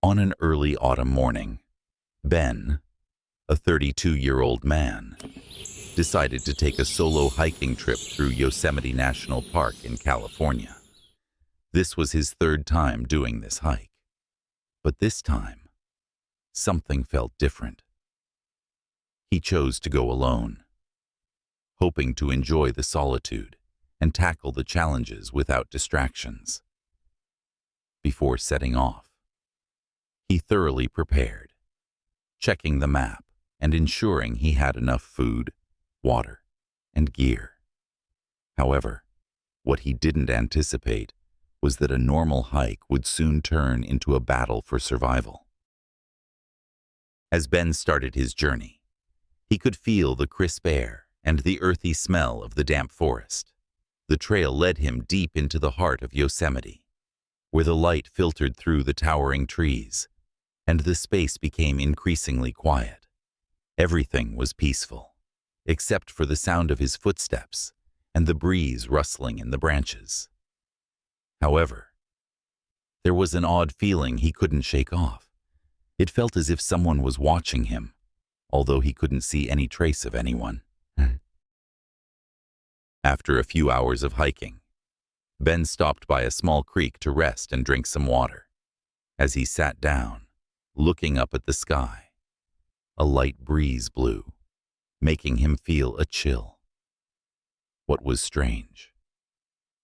On an early autumn morning, Ben, a 32-year-old man, decided to take a solo hiking trip through Yosemite National Park in California. This was his third time doing this hike. But this time, something felt different. He chose to go alone, hoping to enjoy the solitude and tackle the challenges without distractions. Before setting off, he thoroughly prepared, checking the map and ensuring he had enough food, water, and gear. However, what he didn't anticipate was that a normal hike would soon turn into a battle for survival. As Ben started his journey, he could feel the crisp air and the earthy smell of the damp forest. The trail led him deep into the heart of Yosemite, where the light filtered through the towering trees, and the space became increasingly quiet. Everything was peaceful, except for the sound of his footsteps and the breeze rustling in the branches. However, there was an odd feeling he couldn't shake off. It felt as if someone was watching him, although he couldn't see any trace of anyone. After a few hours of hiking, Ben stopped by a small creek to rest and drink some water. As he sat down, looking up at the sky, a light breeze blew, making him feel a chill. What was strange,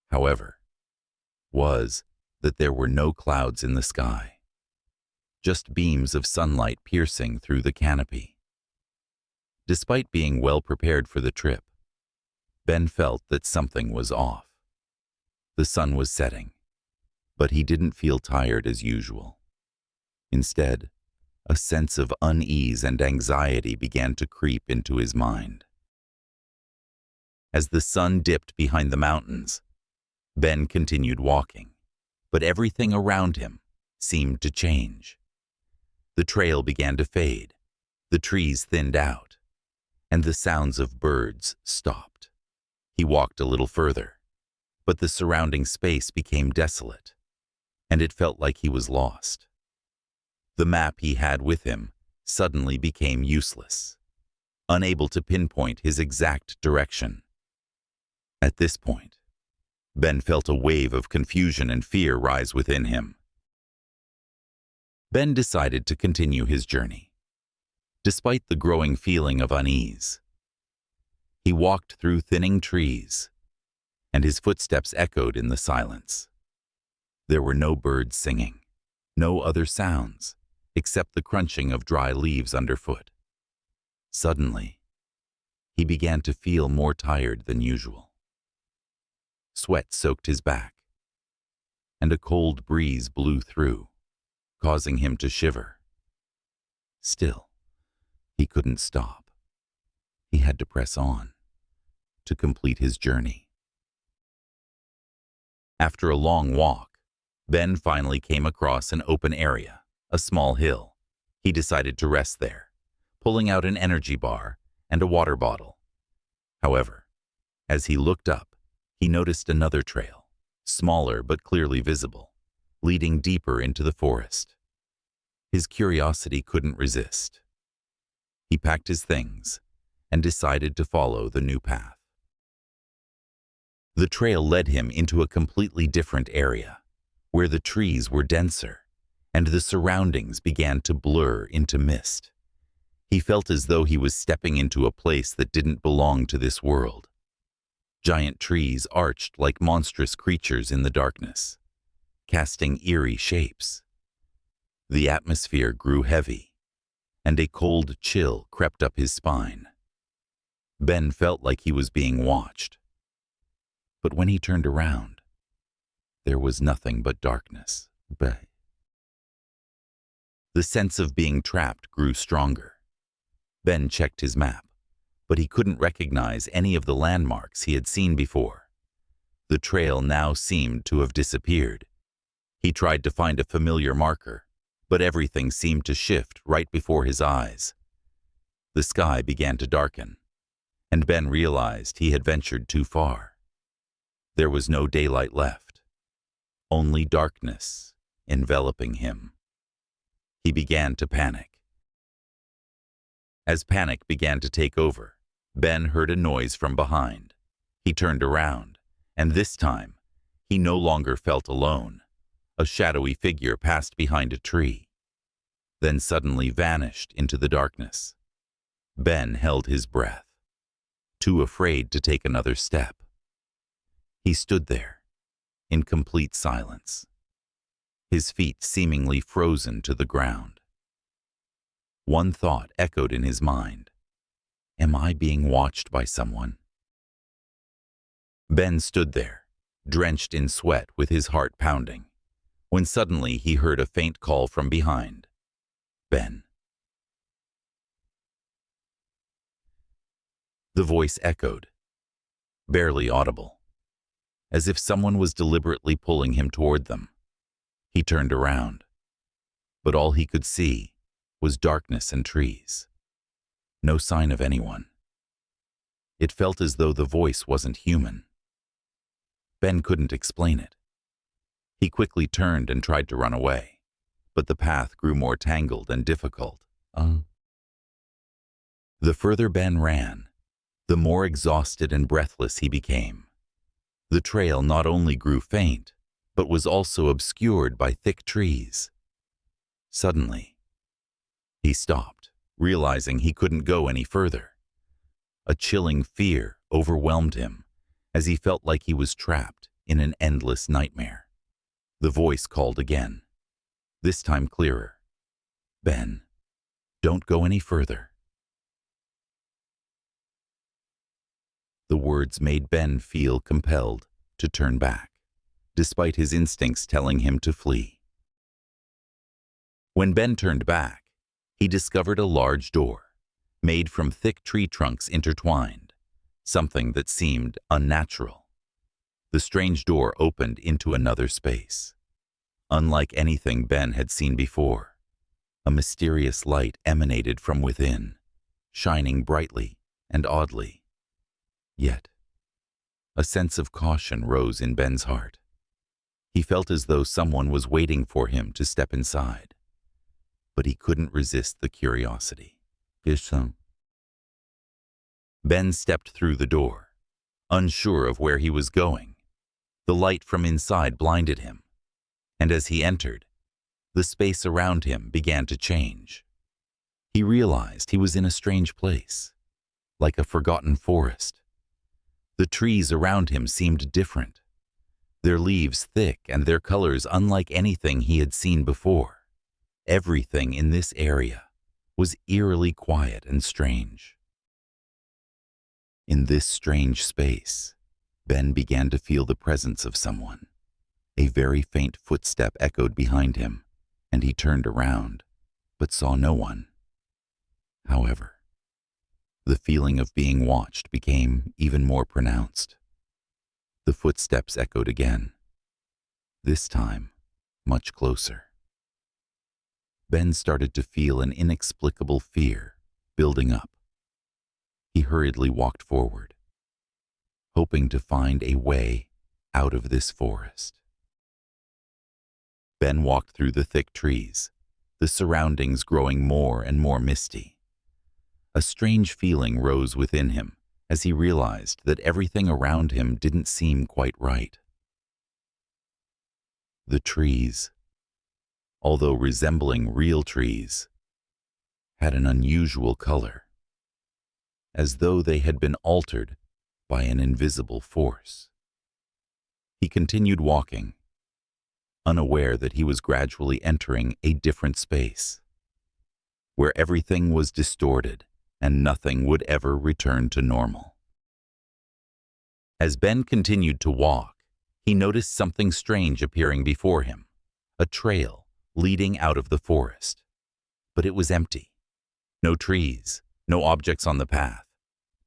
however, was that there were no clouds in the sky, just beams of sunlight piercing through the canopy. Despite being well prepared for the trip, Ben felt that something was off. The sun was setting, but he didn't feel tired as usual. Instead, a sense of unease and anxiety began to creep into his mind. As the sun dipped behind the mountains, Ben continued walking, but everything around him seemed to change. The trail began to fade, the trees thinned out, and the sounds of birds stopped. He walked a little further, but the surrounding space became desolate, and it felt like he was lost. The map he had with him suddenly became useless, unable to pinpoint his exact direction. At this point, Ben felt a wave of confusion and fear rise within him. Ben decided to continue his journey, despite the growing feeling of unease. He walked through thinning trees, and his footsteps echoed in the silence. There were no birds singing, no other sounds, except the crunching of dry leaves underfoot. Suddenly, he began to feel more tired than usual. Sweat soaked his back, and a cold breeze blew through, causing him to shiver. Still, he couldn't stop. He had to press on to complete his journey. After a long walk, Ben finally came across an open area, a small hill. He decided to rest there, pulling out an energy bar and a water bottle. However, as he looked up, he noticed another trail, smaller but clearly visible, leading deeper into the forest. His curiosity couldn't resist. He packed his things and decided to follow the new path. The trail led him into a completely different area, where the trees were denser and the surroundings began to blur into mist. He felt as though he was stepping into a place that didn't belong to this world. Giant trees arched like monstrous creatures in the darkness, casting eerie shapes. The atmosphere grew heavy, and a cold chill crept up his spine. Ben felt like he was being watched. But when he turned around, there was nothing but darkness. The sense of being trapped grew stronger. Ben checked his map, but he couldn't recognize any of the landmarks he had seen before. The trail now seemed to have disappeared. He tried to find a familiar marker, but everything seemed to shift right before his eyes. The sky began to darken, and Ben realized he had ventured too far. There was no daylight left, only darkness enveloping him. He began to panic. As panic began to take over, Ben heard a noise from behind. He turned around, and this time, he no longer felt alone. A shadowy figure passed behind a tree, then suddenly vanished into the darkness. Ben held his breath, too afraid to take another step. He stood there, in complete silence, his feet seemingly frozen to the ground. One thought echoed in his mind. Am I being watched by someone? Ben stood there, drenched in sweat with his heart pounding, when suddenly he heard a faint call from behind. Ben. The voice echoed, barely audible, as if someone was deliberately pulling him toward them. He turned around, but all he could see was darkness and trees. No sign of anyone. It felt as though the voice wasn't human. Ben couldn't explain it. He quickly turned and tried to run away, but the path grew more tangled and difficult. The further Ben ran, the more exhausted and breathless he became. The trail not only grew faint, but was also obscured by thick trees. Suddenly, he stopped, realizing he couldn't go any further. A chilling fear overwhelmed him as he felt like he was trapped in an endless nightmare. The voice called again, this time clearer. Ben, don't go any further. The words made Ben feel compelled to turn back, despite his instincts telling him to flee. When Ben turned back, he discovered a large door, made from thick tree trunks intertwined, something that seemed unnatural. The strange door opened into another space. Unlike anything Ben had seen before, a mysterious light emanated from within, shining brightly and oddly. Yet, a sense of caution rose in Ben's heart. He felt as though someone was waiting for him to step inside, but he couldn't resist the curiosity. Ben stepped through the door, unsure of where he was going. The light from inside blinded him, and as he entered, the space around him began to change. He realized he was in a strange place, like a forgotten forest. The trees around him seemed different, their leaves thick and their colors unlike anything he had seen before. Everything in this area was eerily quiet and strange. In this strange space, Ben began to feel the presence of someone. A very faint footstep echoed behind him, and he turned around, but saw no one. However, the feeling of being watched became even more pronounced. The footsteps echoed again, this time much closer. Ben started to feel an inexplicable fear building up. He hurriedly walked forward, hoping to find a way out of this forest. Ben walked through the thick trees, the surroundings growing more and more misty. A strange feeling rose within him as he realized that everything around him didn't seem quite right. The trees, although resembling real trees, had an unusual color, as though they had been altered by an invisible force. He continued walking, unaware that he was gradually entering a different space, where everything was distorted and nothing would ever return to normal. As Ben continued to walk, he noticed something strange appearing before him, a trail leading out of the forest. But it was empty. No trees, no objects on the path,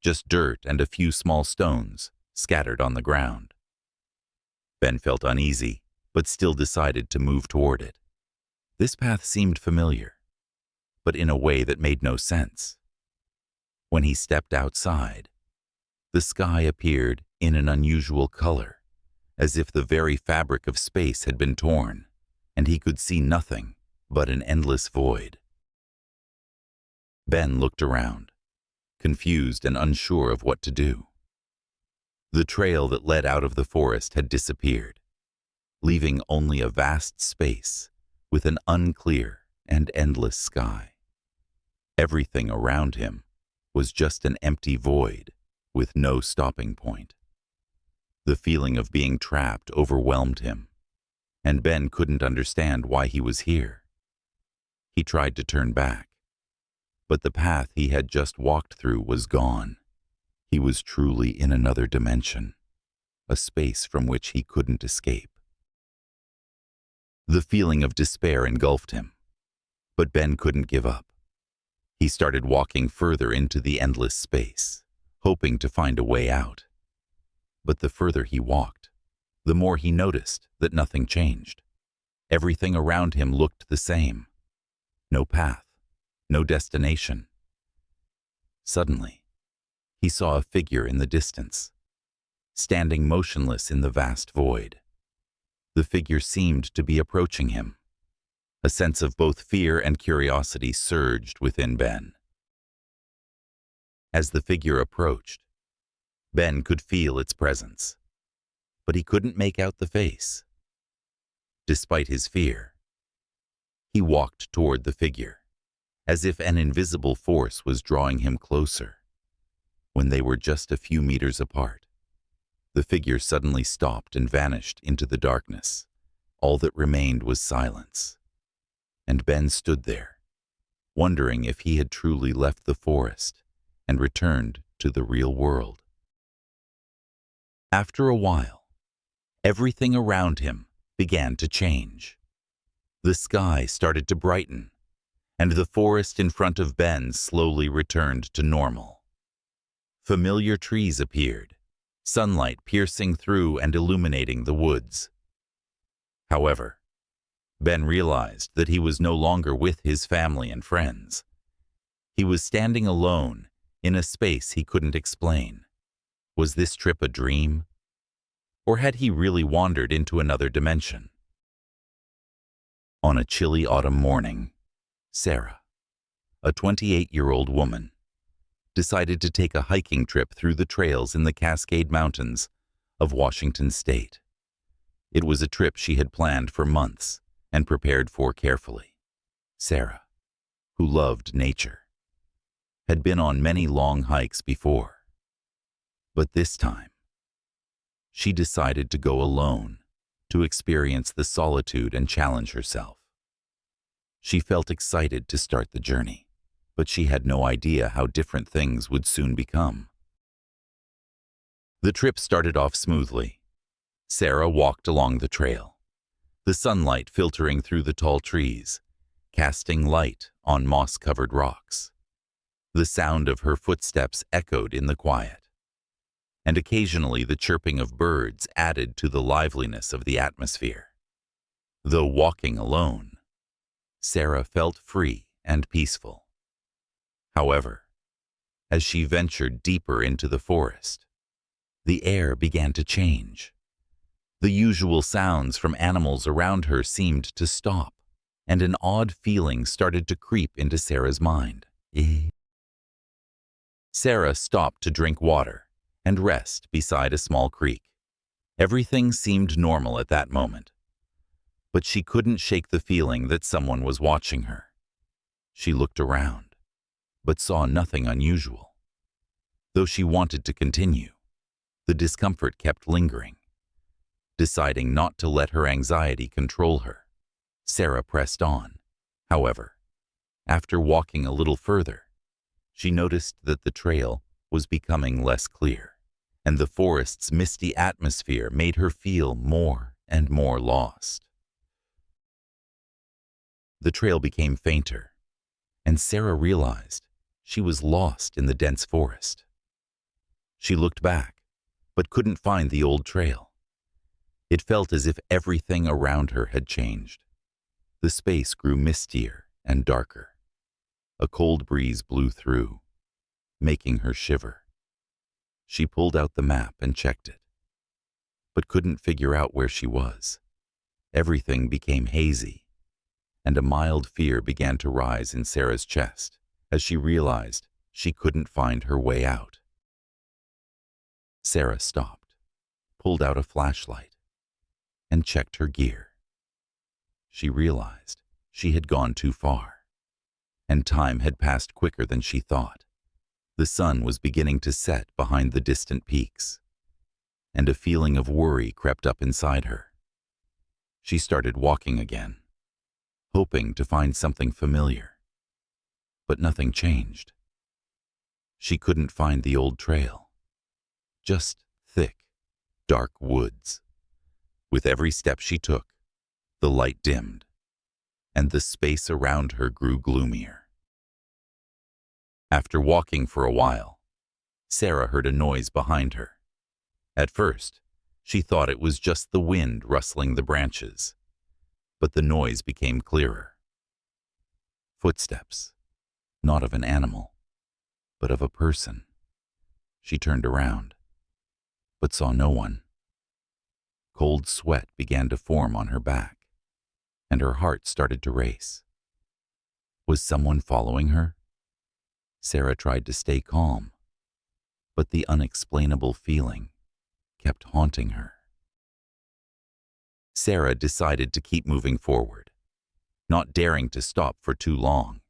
just dirt and a few small stones scattered on the ground. Ben felt uneasy, but still decided to move toward it. This path seemed familiar, but in a way that made no sense. When he stepped outside, the sky appeared in an unusual color, as if the very fabric of space had been torn, and he could see nothing but an endless void. Ben looked around, confused and unsure of what to do. The trail that led out of the forest had disappeared, leaving only a vast space with an unclear and endless sky. Everything around him was just an empty void with no stopping point. The feeling of being trapped overwhelmed him, and Ben couldn't understand why he was here. He tried to turn back, but the path he had just walked through was gone. He was truly in another dimension, a space from which he couldn't escape. The feeling of despair engulfed him, but Ben couldn't give up. He started walking further into the endless space, hoping to find a way out. But the further he walked, the more he noticed that nothing changed. Everything around him looked the same. No path, no destination. Suddenly, he saw a figure in the distance, standing motionless in the vast void. The figure seemed to be approaching him. A sense of both fear and curiosity surged within Ben. As the figure approached, Ben could feel its presence, but he couldn't make out the face. Despite his fear, he walked toward the figure, as if an invisible force was drawing him closer. When they were just a few meters apart, the figure suddenly stopped and vanished into the darkness. All that remained was silence. And Ben stood there, wondering if he had truly left the forest and returned to the real world. After a while, everything around him began to change. The sky started to brighten, and the forest in front of Ben slowly returned to normal. Familiar trees appeared, sunlight piercing through and illuminating the woods. However, Ben realized that he was no longer with his family and friends. He was standing alone in a space he couldn't explain. Was this trip a dream? Or had he really wandered into another dimension? On a chilly autumn morning, Sarah, a 28-year-old woman, decided to take a hiking trip through the trails in the Cascade Mountains of Washington State. It was a trip she had planned for months and prepared for carefully. Sarah, who loved nature, had been on many long hikes before. But this time, she decided to go alone to experience the solitude and challenge herself. She felt excited to start the journey, but she had no idea how different things would soon become. The trip started off smoothly. Sarah walked along the trail, the sunlight filtering through the tall trees, casting light on moss-covered rocks. The sound of her footsteps echoed in the quiet, and occasionally the chirping of birds added to the liveliness of the atmosphere. Though walking alone, Sarah felt free and peaceful. However, as she ventured deeper into the forest, the air began to change. The usual sounds from animals around her seemed to stop, and an odd feeling started to creep into Sarah's mind. Sarah stopped to drink water and rest beside a small creek. Everything seemed normal at that moment, but she couldn't shake the feeling that someone was watching her. She looked around, but saw nothing unusual. Though she wanted to continue, the discomfort kept lingering. Deciding not to let her anxiety control her, Sarah pressed on. However, after walking a little further, she noticed that the trail was becoming less clear, and the forest's misty atmosphere made her feel more and more lost. The trail became fainter, and Sarah realized she was lost in the dense forest. She looked back, but couldn't find the old trail. It felt as if everything around her had changed. The space grew mistier and darker. A cold breeze blew through, making her shiver. She pulled out the map and checked it, but couldn't figure out where she was. Everything became hazy, and a mild fear began to rise in Sarah's chest as she realized she couldn't find her way out. Sarah stopped, pulled out a flashlight, and checked her gear. She realized she had gone too far, and time had passed quicker than she thought. The sun was beginning to set behind the distant peaks, and a feeling of worry crept up inside her. She started walking again, hoping to find something familiar. But nothing changed. She couldn't find the old trail, just thick, dark woods. With every step she took, the light dimmed, and the space around her grew gloomier. After walking for a while, Sarah heard a noise behind her. At first, she thought it was just the wind rustling the branches, but the noise became clearer. Footsteps, not of an animal, but of a person. She turned around, but saw no one. Cold sweat began to form on her back, and her heart started to race. Was someone following her? Sarah tried to stay calm, but the unexplainable feeling kept haunting her. Sarah decided to keep moving forward, not daring to stop for too long.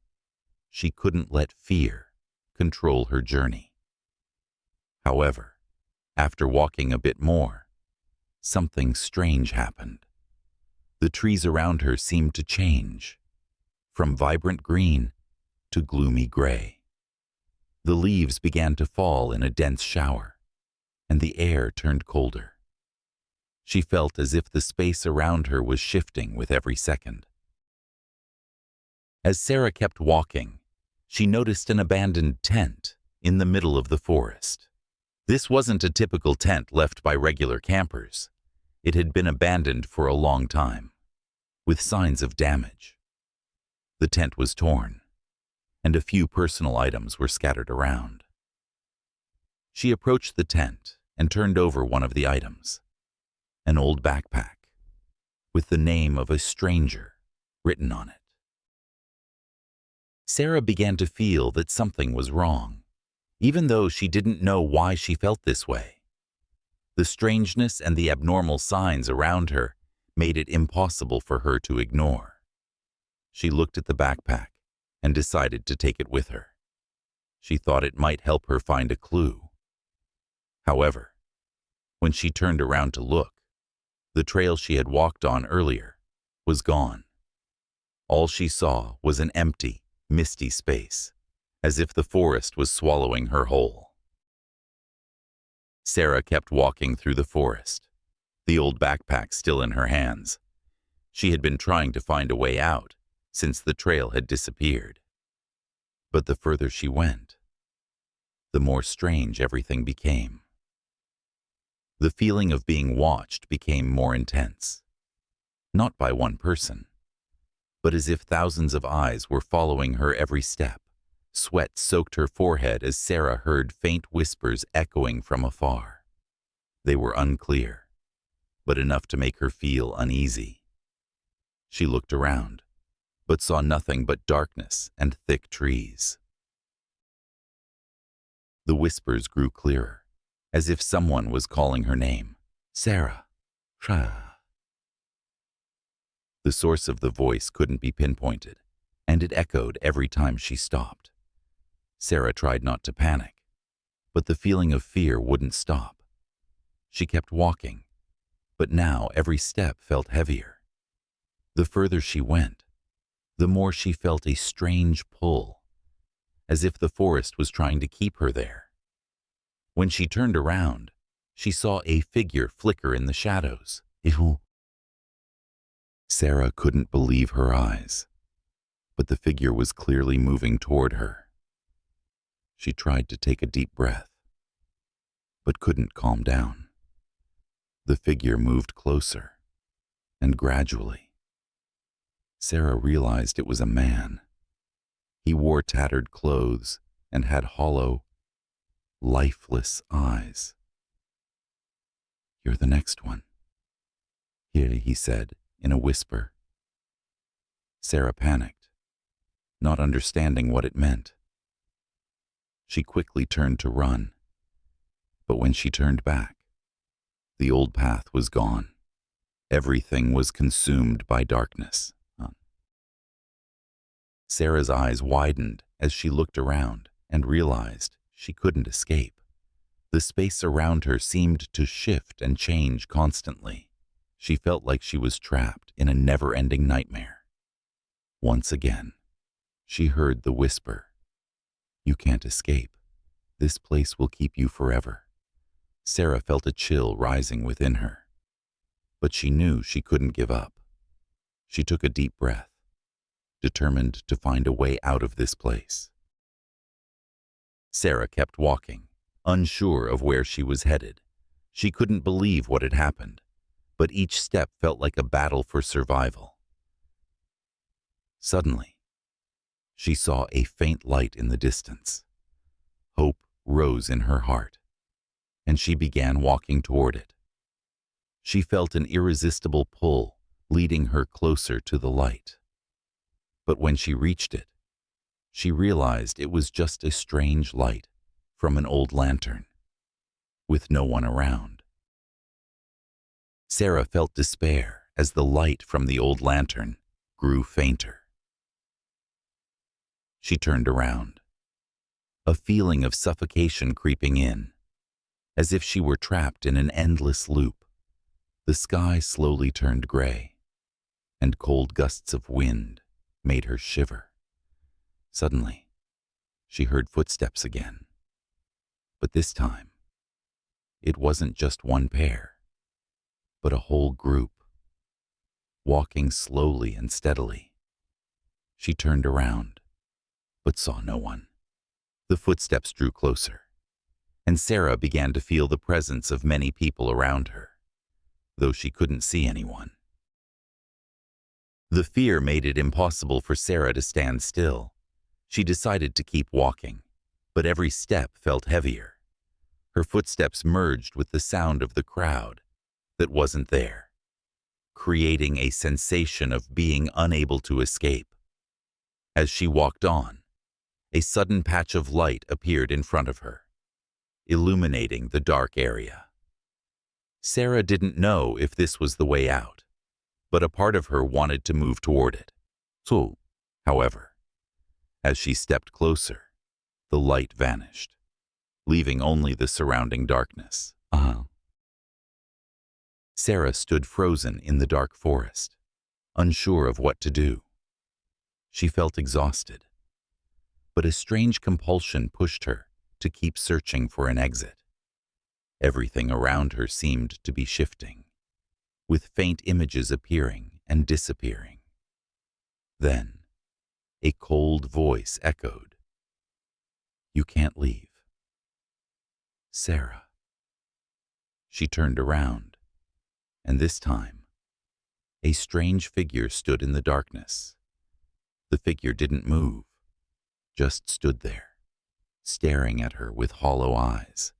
She couldn't let fear control her journey. However, after walking a bit more, something strange happened. The trees around her seemed to change, from vibrant green to gloomy gray. The leaves began to fall in a dense shower, and the air turned colder. She felt as if the space around her was shifting with every second. As Sarah kept walking, she noticed an abandoned tent in the middle of the forest. This wasn't a typical tent left by regular campers. It had been abandoned for a long time, with signs of damage. The tent was torn, and a few personal items were scattered around. She approached the tent and turned over one of the items, an old backpack, with the name of a stranger written on it. Sarah began to feel that something was wrong, even though she didn't know why she felt this way. The strangeness and the abnormal signs around her made it impossible for her to ignore. She looked at the backpack and decided to take it with her. She thought it might help her find a clue. However, when she turned around to look, the trail she had walked on earlier was gone. All she saw was an empty, misty space, as if the forest was swallowing her whole. Sarah kept walking through the forest, the old backpack still in her hands. She had been trying to find a way out since the trail had disappeared. But the further she went, the more strange everything became. The feeling of being watched became more intense, not by one person, but as if thousands of eyes were following her every step. Sweat soaked her forehead as Sarah heard faint whispers echoing from afar. They were unclear, but enough to make her feel uneasy. She looked around, but saw nothing but darkness and thick trees. The whispers grew clearer, as if someone was calling her name. Sarah. Sarah. The source of the voice couldn't be pinpointed, and it echoed every time she stopped. Sarah tried not to panic, but the feeling of fear wouldn't stop. She kept walking, but now every step felt heavier. The further she went, the more she felt a strange pull, as if the forest was trying to keep her there. When she turned around, she saw a figure flicker in the shadows. Ew. Sarah couldn't believe her eyes, but the figure was clearly moving toward her. She tried to take a deep breath, but couldn't calm down. The figure moved closer, and gradually, Sarah realized it was a man. He wore tattered clothes and had hollow, lifeless eyes. "You're the next one," he said in a whisper. Sarah panicked, not understanding what it meant. She quickly turned to run, but when she turned back, the old path was gone. Everything was consumed by darkness. Sarah's eyes widened as she looked around and realized she couldn't escape. The space around her seemed to shift and change constantly. She felt like she was trapped in a never-ending nightmare. Once again, she heard the whisper, "You can't escape. This place will keep you forever." Sarah felt a chill rising within her, but she knew she couldn't give up. She took a deep breath, determined to find a way out of this place. Sarah kept walking, unsure of where she was headed. She couldn't believe what had happened, but each step felt like a battle for survival. Suddenly, she saw a faint light in the distance. Hope rose in her heart, and she began walking toward it. She felt an irresistible pull leading her closer to the light. But when she reached it, she realized it was just a strange light from an old lantern, with no one around. Sarah felt despair as the light from the old lantern grew fainter. She turned around, a feeling of suffocation creeping in, as if she were trapped in an endless loop. The sky slowly turned gray, and cold gusts of wind made her shiver. Suddenly, she heard footsteps again. But this time, it wasn't just one pair, but a whole group, walking slowly and steadily. She turned around, but saw no one. The footsteps drew closer, and Sarah began to feel the presence of many people around her, though she couldn't see anyone. The fear made it impossible for Sarah to stand still. She decided to keep walking, but every step felt heavier. Her footsteps merged with the sound of the crowd that wasn't there, creating a sensation of being unable to escape. As she walked on, a sudden patch of light appeared in front of her, illuminating the dark area. Sarah didn't know if this was the way out, but a part of her wanted to move toward it. However, as she stepped closer, the light vanished, leaving only the surrounding darkness. Sarah stood frozen in the dark forest, unsure of what to do. She felt exhausted, but a strange compulsion pushed her to keep searching for an exit. Everything around her seemed to be shifting, with faint images appearing and disappearing. Then, a cold voice echoed, "You can't leave." Sarah. She turned around, and this time, a strange figure stood in the darkness. The figure didn't move, just stood there, staring at her with hollow eyes.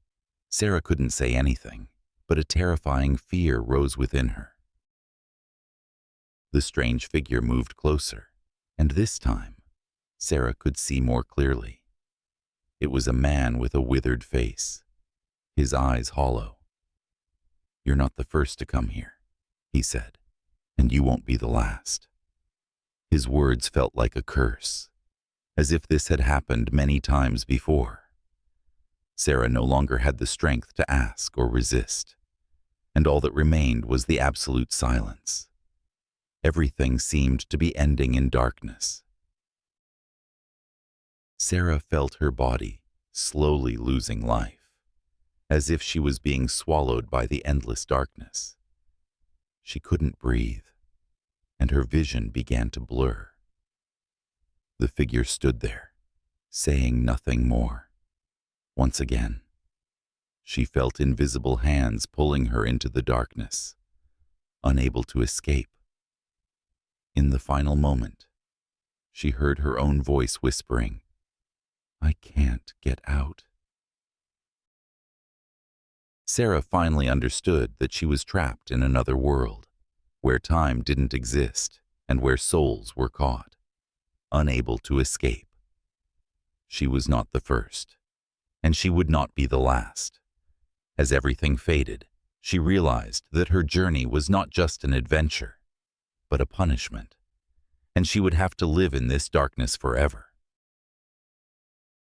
Sarah couldn't say anything, but a terrifying fear rose within her. The strange figure moved closer, and this time, Sarah could see more clearly. It was a man with a withered face, his eyes hollow. "You're not the first to come here," he said, "and you won't be the last." His words felt like a curse, as if this had happened many times before. Sarah no longer had the strength to ask or resist, and all that remained was the absolute silence. Everything seemed to be ending in darkness. Sarah felt her body slowly losing life, as if she was being swallowed by the endless darkness. She couldn't breathe, and her vision began to blur. The figure stood there, saying nothing more. Once again, she felt invisible hands pulling her into the darkness, unable to escape. In the final moment, she heard her own voice whispering, "I can't get out." Sarah finally understood that she was trapped in another world, where time didn't exist and where souls were caught, unable to escape. She was not the first, and she would not be the last. As everything faded, she realized that her journey was not just an adventure, but a punishment, and she would have to live in this darkness forever.